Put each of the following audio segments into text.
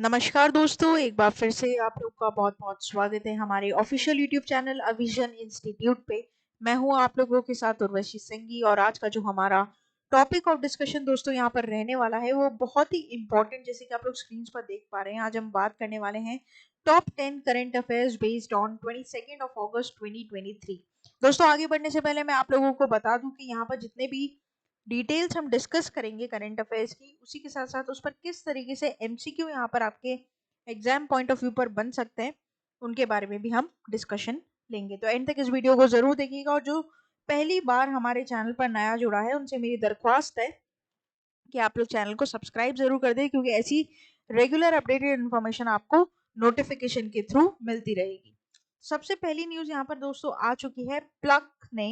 नमस्कार दोस्तों, एक बार फिर से आप लोग का बहुत बहुत स्वागत है हमारे ऑफिशियल यूट्यूब चैनल अविजन इंस्टीट्यूट पे। मैं हूं आप लोगों के साथ उर्वशी सिंघी और आज का जो हमारा टॉपिक ऑफ डिस्कशन दोस्तों यहाँ पर रहने वाला है वो बहुत ही इंपॉर्टेंट, जैसे कि आप लोग स्क्रीन पर देख पा रहे हैं। आज हम बात करने वाले हैं top 10 current affairs based on 22 अगस्त 2023। दोस्तों आगे बढ़ने से पहले मैं आप लोगों को बता दूं कि यहाँ पर जितने भी डिटेल्स हम डिस्कस करेंगे करंट अफेयर्स की, उसी के साथ साथ उस पर किस तरीके से एमसीक्यू यहाँ पर आपके एग्जाम पॉइंट ऑफ व्यू पर बन सकते हैं उनके बारे में भी हम डिस्कशन लेंगे। तो एंड तक इस वीडियो को जरूर देखिएगा और जो पहली बार हमारे चैनल पर नया जुड़ा है उनसे मेरी दरख्वास्त है कि आप लोग चैनल को सब्सक्राइब जरूर कर दें, क्योंकि ऐसी रेगुलर अपडेटेड इन्फॉर्मेशन आपको नोटिफिकेशन के थ्रू मिलती रहेगी। सबसे पहली न्यूज यहाँ पर दोस्तों आ चुकी है। प्लक ने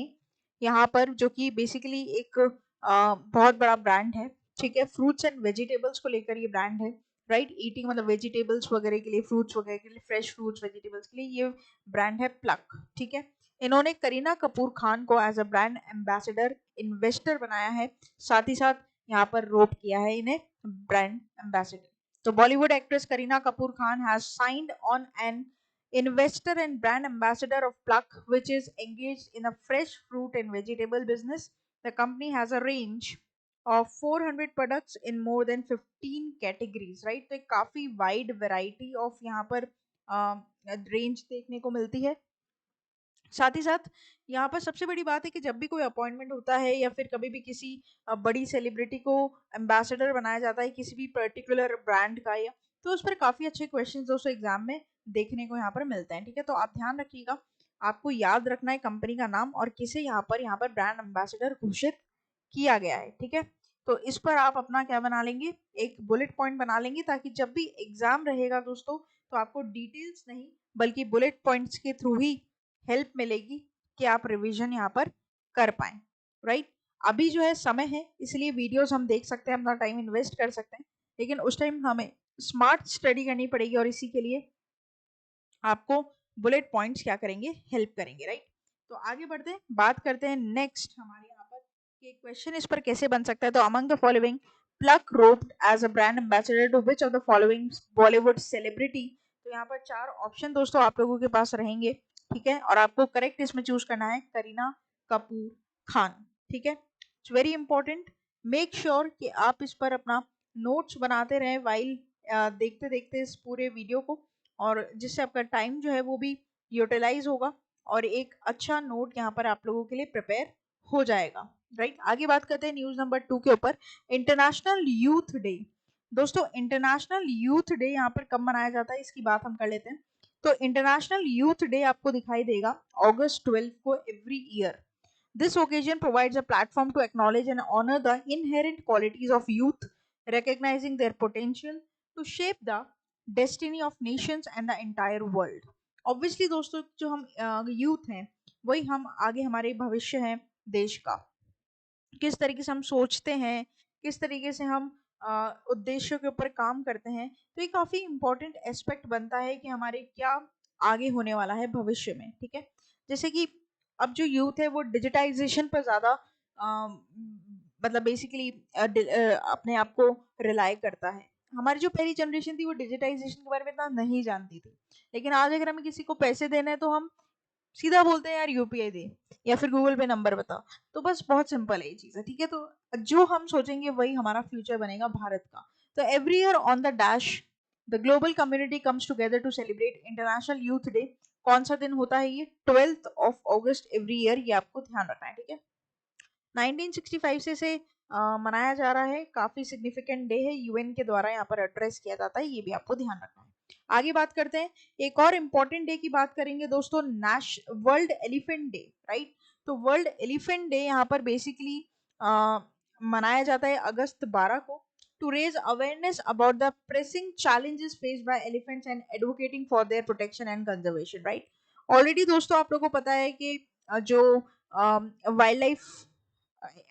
यहाँ पर, जो कि बेसिकली एक बहुत बड़ा ब्रांड है, ठीक है, फ्रूट्स एंड वेजिटेबल्स को लेकर ये ब्रांड है, राइट। ईटिंग मतलब वेजिटेबल्स वगैरह के लिए, फ्रूट्स वगैरह के लिए, फ्रेश फ्रूट्स वेजिटेबल्स के लिए ये ब्रांड है प्लक, ठीक है। इन्होंने करीना कपूर खान को as a brand ambassador investor बनाया है, साथ ही साथ यहाँ पर रोप किया है इन्हें ब्रांड एम्बेसडर। तो Bollywood actress Kareena Kapoor Khan has signed on an investor and brand ambassador of Pluck, which is engaged in a fresh fruit and vegetable business. The company has a range of 400 products in more than 15 categories, right? तो काफी wide variety of यहाँ पर range देखने को मिलती है। साथ ही साथ यहाँ पर सबसे बड़ी बात है कि जब भी कोई अपॉइंटमेंट होता है या फिर कभी भी किसी बड़ी सेलिब्रिटी को एम्बेसडर बनाया जाता है किसी भी पर्टिकुलर ब्रांड का, या तो उस पर काफी अच्छे क्वेश्चंस दोस्तों एग्जाम में देखने को यहाँ पर मिलते हैं, ठीक है। तो आप ध्यान रखिएगा, आपको याद रखना है कंपनी का नाम और किसे यहाँ पर ब्रांड एम्बेसडर घोषित किया गया है, ठीक है। तो इस पर आप अपना क्या बना लेंगे, एक बुलेट पॉइंट बना लेंगे, ताकि जब भी एग्जाम रहेगा दोस्तों तो आपको डिटेल्स नहीं बल्कि बुलेट पॉइंट्स के थ्रू ही हेल्प मिलेगी कि आप रिवीजन यहाँ पर कर पाए, राइट। अभी जो है समय है, इसलिए वीडियोस हम देख सकते हैं, अपना टाइम इन्वेस्ट कर सकते हैं, लेकिन उस टाइम हमें स्मार्ट स्टडी करनी पड़ेगी और इसी के लिए आपको बुलेट पॉइंट्स क्या करेंगे, हेल्प करेंगे, राइट। तो आगे बढ़ते हैं, बात करते हैं नेक्स्ट हमारे यहाँ पर कि क्वेश्चन इस पर कैसे बन सकता है। तो among the following pluck roped as a brand ambassador to which of the following Bollywood celebrity. तो यहाँ पर चार ऑप्शन दोस्तों आप लोगों के पास रहेंगे, ठीक है, और आपको करेक्ट इसमें चूज करना है करीना कपूर खान, ठीक है। It's very important, make sure कि आप इस पर अपना नोट्स बनाते रहें वाइल देखते देखते इस पूरे वीडियो को, और जिससे आपका टाइम जो है वो भी यूटिलाइज होगा और एक अच्छा नोट यहाँ पर आप लोगों के लिए प्रिपेयर हो जाएगा, राइट। आगे बात करते हैं न्यूज नंबर 2 के ऊपर, इंटरनेशनल यूथ डे। दोस्तों इंटरनेशनल यूथ डे यहाँ पर कब मनाया जाता है इसकी बात हम कर लेते हैं। तो इंटरनेशनल यूथ डे आपको दिखाई देगा अगस्त 12 को every year. This occasion provides a platform to acknowledge and honor the inherent qualities of youth, recognizing their potential to shape the destiny of nations and the entire world. Obviously दोस्तों जो हम youth हैं वही हम आगे हमारे भविष्य हैं देश का। किस तरीके से हम सोचते हैं, किस तरीके से हम उद्देश्यों के ऊपर काम करते हैं, तो ये काफी इंपॉर्टेंट एस्पेक्ट बनता है कि हमारे क्या आगे होने वाला है भविष्य में, ठीक है। जैसे कि अब जो यूथ है वो डिजिटाइजेशन पर ज्यादा मतलब बेसिकली अपने आप को रिलाई करता है। हमारी जो पहली जनरेशन थी वो डिजिटाइजेशन के बारे में इतना नहीं जानती थी, लेकिन आज अगर हमें किसी को पैसे देने हैं तो हम सीधा बोलते हैं यार यूपीआई दे या फिर गूगल पे नंबर बता। तो बस बहुत सिंपल है ये चीज़ है, ठीक है। तो जो हम सोचेंगे वही हमारा फ्यूचर बनेगा भारत का। तो every year on the dash the global community comes together to celebrate international youth day. कौन सा दिन होता है ये, 12 अगस्त एवरी ईयर, ये आपको ध्यान रखना है, ठीक है। 1965 से इसे मनाया जा रहा है, काफी सिग्निफिकेंट डे है, यूएन के द्वारा यहाँ पर एड्रेस किया जाता है, ये भी आपको ध्यान रखना है। आगे बात करते हैं, एक और इम्पोर्टेंट डे की बात करेंगे दोस्तों, वर्ल्ड एलिफेंट डे, राइट। तो वर्ल्ड एलिफेंट डे यहाँ पर बेसिकली मनाया जाता है अगस्त 12 को, to raise awareness about the pressing challenges faced by elephants and advocating for their protection and conservation, right. Already दोस्तों आप लोगों को पता है कि जो वाइल्ड लाइफ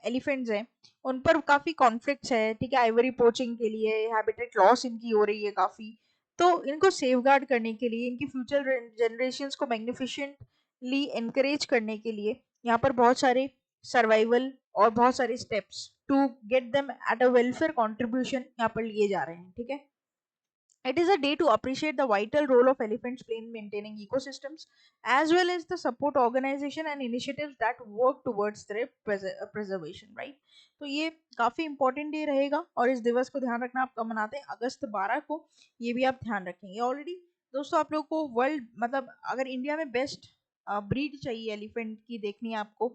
एलिफेंट्स हैं उन पर काफी कॉन्फ्लिक्ट्स है, ठीक है, आइवरी पोचिंग के लिए, हैबिटेट लॉस इनकी हो रही है काफी। तो इनको सेफगार्ड करने के लिए, इनकी फ्यूचर जनरेशंस को मैग्निफिशेंटली एनकरेज करने के लिए यहाँ पर बहुत सारे सर्वाइवल और बहुत सारे steps to get them at a welfare contribution यहाँ पर लिए जा रहे हैं, ठीक है। It is a day to appreciate the vital role of elephants play in maintaining ecosystems, as well as the support organization and initiatives that work towards their preservation, right? तो ये काफी इंपॉर्टेंट डे रहेगा और इस दिवस को ध्यान रखना। आप कब मनाते हैं? अगस्त 12 को। ये भी आप ध्यान रखेंगे। ऑलरेडी दोस्तों आप लोग को वर्ल्ड मतलब अगर इंडिया में बेस्ट ब्रीड चाहिए एलिफेंट की देखनी है आपको,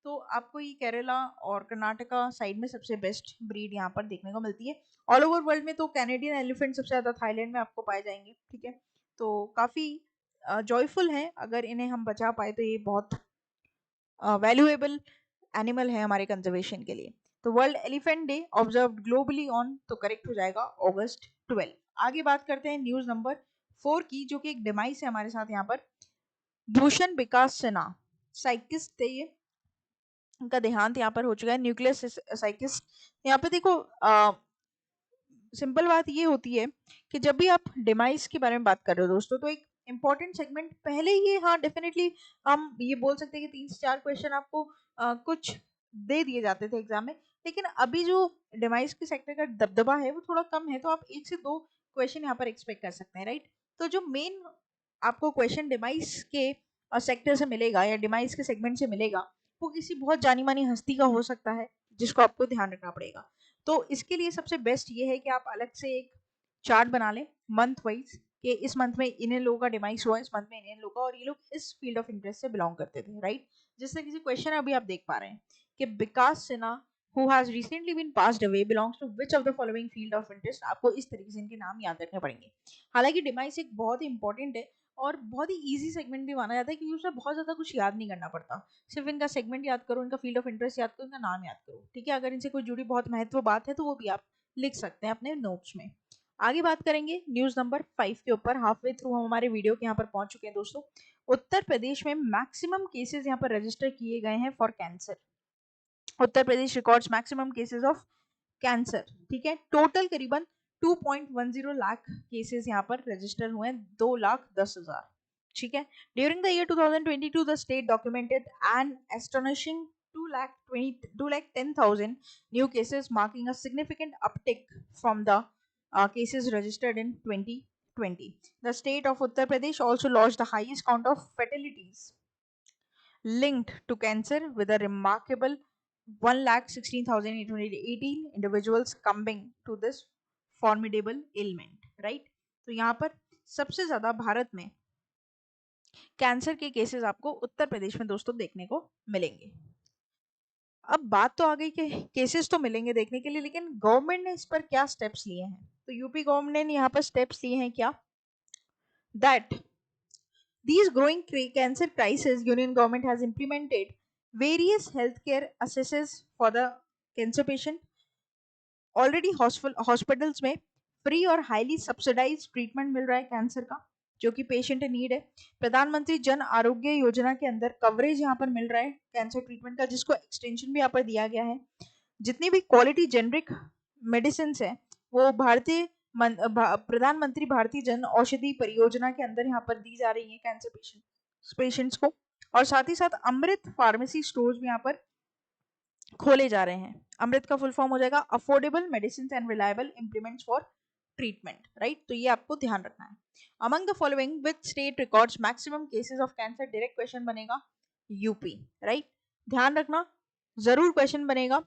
तो आपको ये केरला और कर्नाटका साइड में सबसे बेस्ट ब्रीड यहाँ पर देखने को मिलती है। ऑल ओवर वर्ल्ड में तो कैनेडियन एलिफेंट सबसे ज़्यादा थाईलैंड में आपको पाए जाएंगे, ठीक है। तो काफ़ी जॉयफुल हैं, अगर इन्हें हम बचा पाए तो ये बहुत वैल्यूएबल एनिमल है हमारे कंजर्वेशन के लिए। तो world elephant day observe globally on, तो करेक्ट हो जाएगा अगस्त 12। आगे बात करते हैं न्यूज़ नंबर 4 की, जो कि एक डिमाइस है हमारे साथ यहाँ पर। भूषण विकास सिन्हा साइकिस्ट थे ये, उनका देहांत यहाँ पर हो चुका है। न्यूक्लियस साइकिस्ट। यहाँ पे देखो सिंपल बात ये होती है कि जब भी आप डिमाइस के बारे में बात कर रहे हो दोस्तों, तो एक इंपॉर्टेंट सेगमेंट पहले ये, हाँ डेफिनेटली हम ये बोल सकते हैं कि 3 से 4 क्वेश्चन आपको कुछ दे दिए जाते थे एग्जाम में, लेकिन अभी जो डिमाइस के सेक्टर का दबदबा है वो थोड़ा कम है, तो आप 1 से 2 क्वेश्चन यहाँ पर एक्सपेक्ट कर सकते हैं, राइट। तो जो मेन आपको क्वेश्चन डिमाइस के सेक्टर से मिलेगा या डिमाइस के सेगमेंट से मिलेगा, वो किसी बहुत जानी मानी हस्ती का हो सकता है, जिसको आपको ध्यान रखना पड़ेगा। तो इसके लिए सबसे बेस्ट ये है कि आप अलग से एक चार्ट बना लें मंथ वाइज, कि इस मंथ में इन्हें लोगों का डिमाइस हुआ, इस मंथ में इन्हें लोगों का, और ये लोग इस फील्ड ऑफ इंटरेस्ट से बिलोंग करते थे, राइट। जिस तरह से क्वेश्चन अभी आप देख पा रहे हैं कि विकास Sinha who has recently been passed away belongs to which of the following field of interest, आपको इस तरीके से इनके नाम याद रखने पड़ेंगे। हालांकि डिमाइस एक बहुत ही इंपॉर्टेंट है और बहुत ही इजी सेगमेंट भी माना जाता है, क्योंकि उसमें बहुत ज्यादा कुछ याद नहीं करना पड़ता। सिर्फ इनका सेगमेंट याद करो, इनका फील्ड ऑफ इंटरेस्ट याद करो, इनका नाम याद करो, ठीक है। अगर इनसे कोई जुड़ी बहुत महत्व बात है तो वो भी आप लिख सकते हैं अपने नोट्स में। आगे बात करेंगे न्यूज नंबर 5 के ऊपर। हाफ वे थ्रू हम हमारे वीडियो के यहाँ पर पहुंच चुके हैं दोस्तों। उत्तर प्रदेश में मैक्सिमम केसेस यहाँ पर रजिस्टर किए गए हैं for cancer. Uttar Pradesh records maximum cases of cancer, ठीक है। टोटल करीबन 2.10 लाख केसेस यहाँ पर रजिस्टर हुए हैं, 2,10,000, ठीक है। During the year 2022 the state documented an astonishing 2,10,000 new cases, marking a significant uptick from the cases registered in 2020. The state of Uttar Pradesh also lodged the highest count of fatalities linked to cancer with a remarkable 1,16,818 individuals succumbing to this formidable ailment, right। तो यहाँ पर सबसे ज्यादा भारत में cancer के cases आपको उत्तर प्रदेश में दोस्तों देखने को मिलेंगे। अब बात तो आ गई कि केसेस तो मिलेंगे देखने के लिए, लेकिन गवर्नमेंट ने इस पर क्या स्टेप्स लिए हैं। तो यूपी गवर्नमेंट ने यहाँ पर स्टेप्स लिए हैं क्या, that these growing cancer crisis, Union government has implemented various healthcare assesses for the cancer patient. Already hospitals में फ्री और हाईली सब्सिडाइज ट्रीटमेंट मिल रहा है कैंसर का, जो कि पेशेंट नीड है। प्रधानमंत्री जन आरोग्य योजना के अंदर कवरेज यहाँ पर मिल रहा है कैंसर ट्रीटमेंट का, जिसको एक्सटेंशन भी यहाँ पर दिया गया है। जितनी भी क्वालिटी जेनरिक मेडिसिन है वो भारतीय प्रधानमंत्री भारतीय जन औषधि परियोजना के अंदर यहाँ पर दी जा रही है कैंसर पेशेंट्स को। और साथ ही साथ अमृत फार्मेसी स्टोर्स भी यहाँ पर खोले जा रहे हैं। अमृत का फुल फॉर्म हो जाएगा affordable medicine and reliable implements for treatment, right. तो ये आपको ध्यान रखना है। Among the following which state records maximum cases of cancer, direct question बनेगा यूपी, राइट। ध्यान रखना, जरूर क्वेश्चन बनेगा।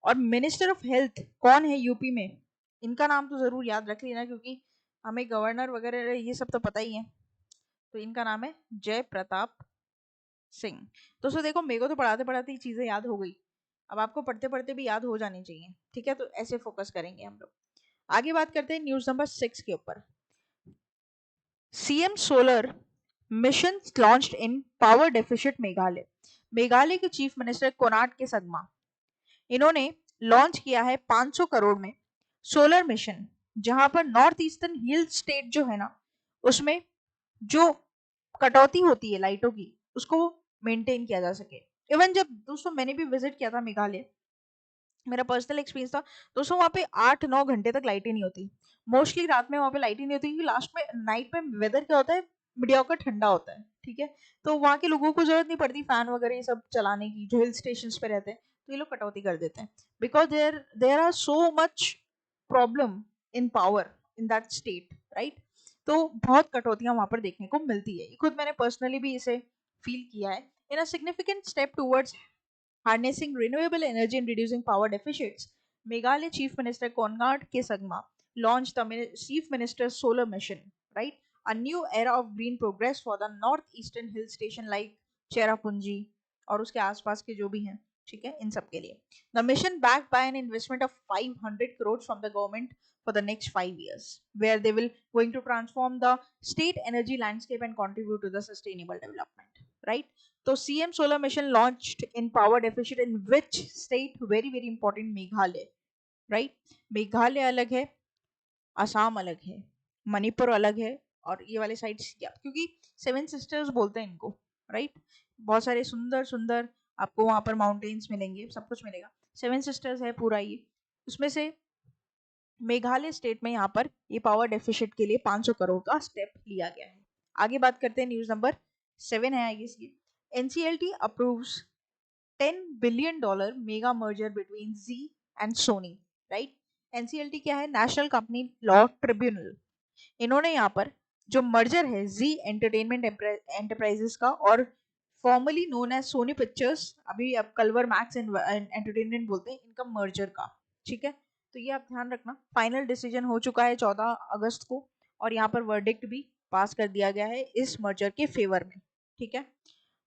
और मिनिस्टर ऑफ हेल्थ कौन है यूपी में, इनका नाम तो जरूर याद रख लेना, क्योंकि हमें गवर्नर वगैरह ये सब तो पता ही है। तो इनका नाम है जय प्रताप सिंह। दोस्तों देखो, मेरे को तो पढ़ाते पढ़ाते ही चीजें याद हो गई, अब आपको पढ़ते पढ़ते भी याद हो जानी चाहिए, ठीक है। तो ऐसे फोकस करेंगे हम लोग। आगे बात करते हैं न्यूज नंबर 6 के ऊपर। CM solar mission launched in power deficit Meghalaya. Meghalaya के चीफ मिनिस्टर कोनार्ड के संगमा, इन्होंने लॉन्च किया है 500 करोड़ में सोलर मिशन, जहां पर नॉर्थ ईस्टर्न हिल स्टेट जो है ना, उसमें जो कटौती होती है लाइटों की, उसको मेंटेन किया जा सके। इवन जब दोस्तों मैंने भी विजिट किया था मेघालय, मेरा पर्सनल एक्सपीरियंस था दोस्तों, वहाँ पे 8-9 घंटे तक लाइट ही नहीं होती। मोस्टली रात में वहाँ पे लाइट ही नहीं होती, क्योंकि लास्ट में नाइट में वेदर क्या होता है, मीडियोकर ठंडा होता है, ठीक है। तो वहाँ के लोगों को जरूरत नहीं पड़ती फैन वगैरह ये सब चलाने की, जो हिल स्टेशन पे रहते हैं, तो ये लोग कटौती कर देते हैं। Because there are so much problem in power in that state, right. तो बहुत कटौतियां वहां पर देखने को मिलती है, खुद मैंने पर्सनली भी इसे फील किया है। In a significant step towards harnessing renewable energy and reducing power deficits, Meghalaya Chief Minister Konrad K. Sangma launched the Chief Minister's Solar Mission, right? A new era of green progress for the northeastern hill station like Cherrapunji और उसके आसपास के जो भी हैं, ठीक है, इन सब के लिए. The mission backed by an investment of 500 crores from the government for the next 5 years, where they will going to transform the state energy landscape and contribute to the sustainable development, right? तो CM solar mission launched in power deficit in which state, very very important, Meghalaya, right. Meghalaya अलग है, असम अलग है, मणिपुर अलग है, और ये वाले साइड क्योंकि सेवन सिस्टर्स बोलते हैं इनको, राइट। बहुत सारे सुंदर सुंदर आपको वहां पर माउंटेन्स मिलेंगे, सब कुछ मिलेगा, सेवन सिस्टर्स है पूरा ये। उसमें से मेघालय स्टेट में यहाँ पर ये पावर डेफिशिट के लिए 500 करोड़ का स्टेप लिया गया है। आगे बात करते हैं, न्यूज नंबर 7 है आई गेस ये। NCLT approves $10 billion mega merger between Z and Sony, right? NCLT क्या है? National company law tribunal. इन्होंने यहाँ पर जो मर्जर है Z एंटरटेनमेंट एंटरप्राइजेस का और formerly known as Sony Pictures, अभी अब कलवर मैक्स एंटरटेनमेंट बोलते हैं, इनका मर्जर का, ठीक है। तो ये आप ध्यान रखना, फाइनल डिसीजन हो चुका है 14 अगस्त को, और यहाँ पर वर्डिक्ट भी पास कर दिया गया है इस मर्जर के फेवर में, ठीक है।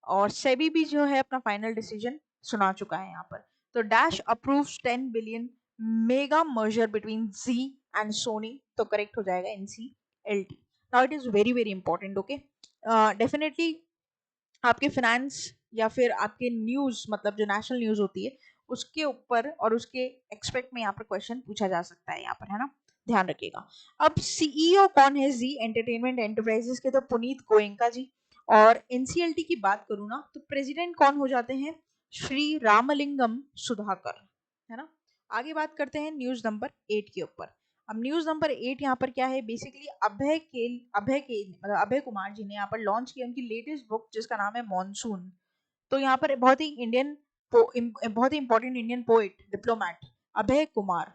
और सेबी भी जो है अपना फाइनल डिसीजन सुना चुका है यहाँ पर। तो dash approves 10 billion mega merger between ji and Soni, तो करेक्ट हो जाएगा NCLT। Now it is very very important, okay. Definitely आपके फाइनेंस या फिर आपके न्यूज, मतलब जो नेशनल न्यूज होती है उसके ऊपर और उसके एक्सपेक्ट में यहाँ पर क्वेश्चन पूछा जा सकता है यहाँ पर, है ना, ध्यान रखिएगा। अब CEO कौन है जी एंटरटेनमेंट एंटरप्राइजेस के? तो पुनीत गोयनका जी। और NCLT की बात करूँ ना, तो प्रेसिडेंट कौन हो जाते हैं? श्री रामलिंगम सुधाकर, है ना। आगे बात करते हैं न्यूज नंबर 8 के ऊपर। अब न्यूज नंबर 8 यहाँ पर क्या है, बेसिकली अभय कुमार जी ने यहाँ पर लॉन्च किया उनकी लेटेस्ट बुक जिसका नाम है मॉनसून। तो यहाँ पर बहुत ही important Indian poet diplomat Abhay Kumar,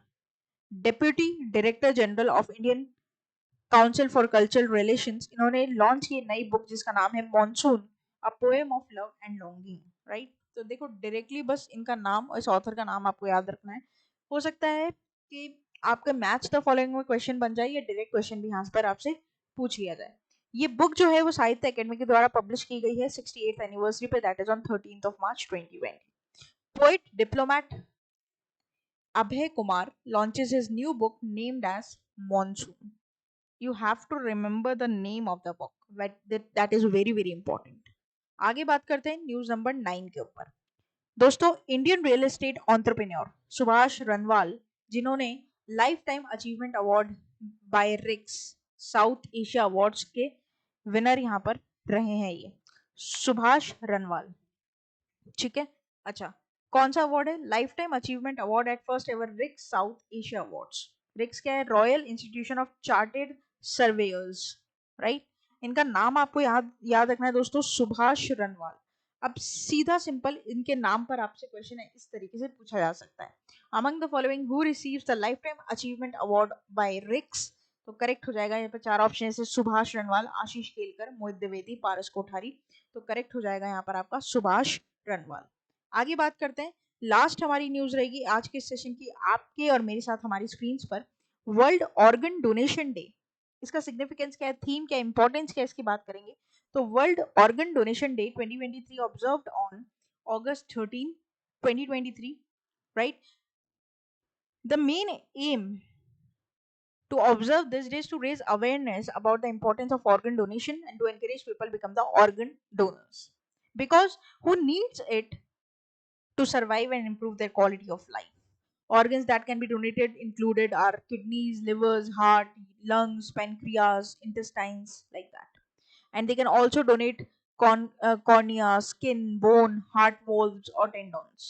deputy director general of Indian Council for Cultural Relations, इन्होंने लॉन्च की नई बुक जिसका नाम है Monsoon, a poem of love and longing, right. तो देखो डायरेक्टली बस इनका नाम और इस ऑथर का नाम आपको याद रखना है। हो सकता है कि आपका मैच द फॉलोइंग में क्वेश्चन बन जाए या डायरेक्ट क्वेश्चन भी यहाँ पर आपसे पूछ लिया जाए। ये बुक जो है वो साहित्य अकेडमी के द्वारा पब्लिश की गई है 68th एनिवर्सरी पे, that is on 13th of March 2020। Poet diplomat Abhay Kumar launches his new book named as Monsoon. You have to remember the name of the book, that is very very important। आगे बात करते हैं news number 9 के ऊपर। दोस्तों, Indian real estate entrepreneur Subhash Runwal, जिन्होंने lifetime achievement award by RICS South Asia awards के winner यहाँ पर रहे हैं, ये सुभाष रनवाल, ठीक है। अच्छा, कौन सा अवार्ड है? Life time achievement award at first ever रिक्स साउथ एशिया अवार्ड्स। रिक्स क्या है? Royal institution of chartered surveyor's, right. इनका नाम आपको याद याद रखना है दोस्तों, सुभाष रनवाल। अब सीधा सिंपल इनके नाम पर आपसे क्वेश्चन है इस तरीके से पूछा जा सकता है, among the following who receives the life time achievement award by रिक्स, तो करेक्ट हो जाएगा। यहाँ पर 4 ऑप्शन है, सुभाष रनवाल, आशीष केलकर, मोहित द्विवेदी, पारस कोठारी, तो करेक्ट हो जाएगा यहाँ पर आपका सुभाष रनवाल। आगे बात करते हैं, लास्ट हमारी न्यूज रहेगी आज के सेशन की आपके और मेरे साथ हमारी स्क्रीन पर, वर्ल्ड ऑर्गन डोनेशन डे। इसका सिग्निफिकेंस क्या है, थीम क्या, इंपॉर्टेंस क्या, इसकी बात करेंगे। तो world organ donation day 2023 observed on August 13, 2023, right. The main M to observe this day is to raise awareness about the importance of organ donation and to encourage people become the organ donors, because who needs it to survive and improve their quality of life. Organs that can be donated included are kidneys, livers, heart, lungs, pancreas, intestines, like that. And they can also donate cornea, skin, bone, heart valves or tendons.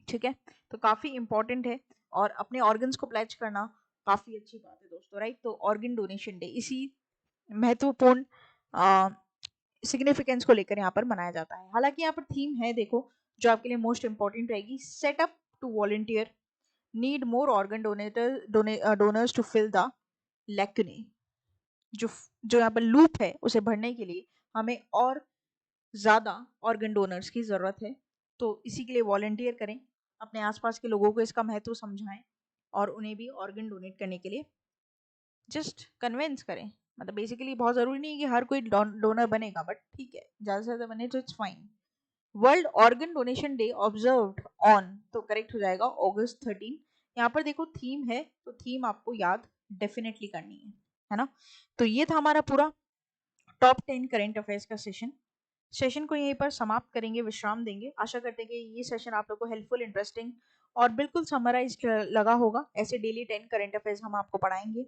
ठीक है, तो काफी important है और अपने organs को pledge करना काफी अच्छी बात है दोस्तों, राइट। तो ऑर्गन डोनेशन डे इसी महत्वपूर्ण सिग्निफिकेंस को लेकर यहाँ पर मनाया जाता है। हालांकि यहाँ पर थीम है, देखो, जो आपके लिए मोस्ट इंपॉर्टेंट रहेगी, setup to volunteer, need more organ donors to fill the lacunae, जो जो यहाँ पर लूप है उसे भरने के लिए हमें और ज़्यादा ऑर्गन डोनर्स की ज़रूरत है। तो इसी के लिए वॉलंटियर करें, अपने आसपास के लोगों को इसका महत्व समझाएं और उन्हें भी ऑर्गन डोनेट करने के लिए जस्ट कन्विंस करें। मतलब बेसिकली बहुत ज़रूरी नहीं है कि हर कोई डोनर बनेगा, बट ठीक है, ज़्यादा से ज़्यादा बने तो it's fine. World organ donation day observed on, तो करेक्ट हो जाएगा August 13। यहाँ पर देखो थीम है, तो थीम आपको याद डेफिनेटली करनी है ना। तो ये था हमारा पूरा टॉप 10 करेंट अफेयर्स का सेशन को यहीं पर समाप्त करेंगे, विश्राम देंगे। आशा करते हैं कि ये सेशन आप लोग को हेल्पफुल, इंटरेस्टिंग और बिल्कुल समराइज लगा होगा। ऐसे डेली 10 करेंट अफेयर्स हम आपको पढ़ाएंगे,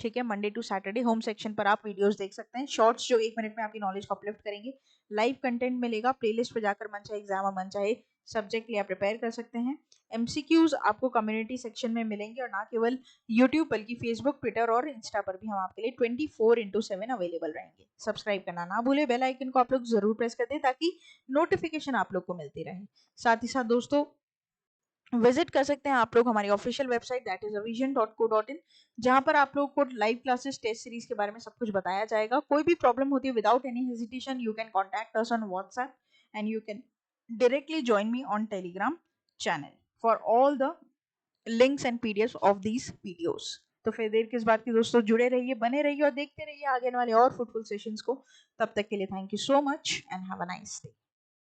ठीक है, Monday to Saturday. Home section पर आप वीडियोस देख सकते हैं, शॉर्ट्स जो 1 मिनट में आपकी नॉलेज को अपलिफ्ट करेंगे। लाइव कंटेंट मिलेगा, प्लेलिस्ट पर जाकर मन चाहे एग्जाम और मन चाहे सब्जेक्ट लिए आप प्रिपेयर कर सकते हैं। एमसीक्यूज आपको कम्युनिटी सेक्शन में मिलेंगे, और ना केवल यूट्यूब बल्कि फेसबुक, ट्विटर और इंस्टा पर भी हम आपके लिए 24/7 अवेलेबल रहेंगे। सब्सक्राइब करना ना भूले, बेल आइकन को आप लोग जरूर प्रेस कर दें ताकि नोटिफिकेशन आप लोग को मिलती रहे। साथ ही साथ दोस्तों विजिट कर सकते हैं आप लोग हमारी official website that is avision.co.in, जहां पर आप लोग को लाइव क्लासेस, टेस्ट सीरीज के बारे में सब कुछ बताया जाएगा। कोई भी प्रॉब्लम होती है, without any hesitation you can contact us on WhatsApp and you can directly join me on Telegram channel for all the links and PDFs of these videos। तो फिर देर किस बात की दोस्तों, जुड़े रहिए, बने रहिए और देखते रहिए आगे वाले और फ्रूटफुल सेशंस को। तब तक के लिए thank you so much and have a nice day.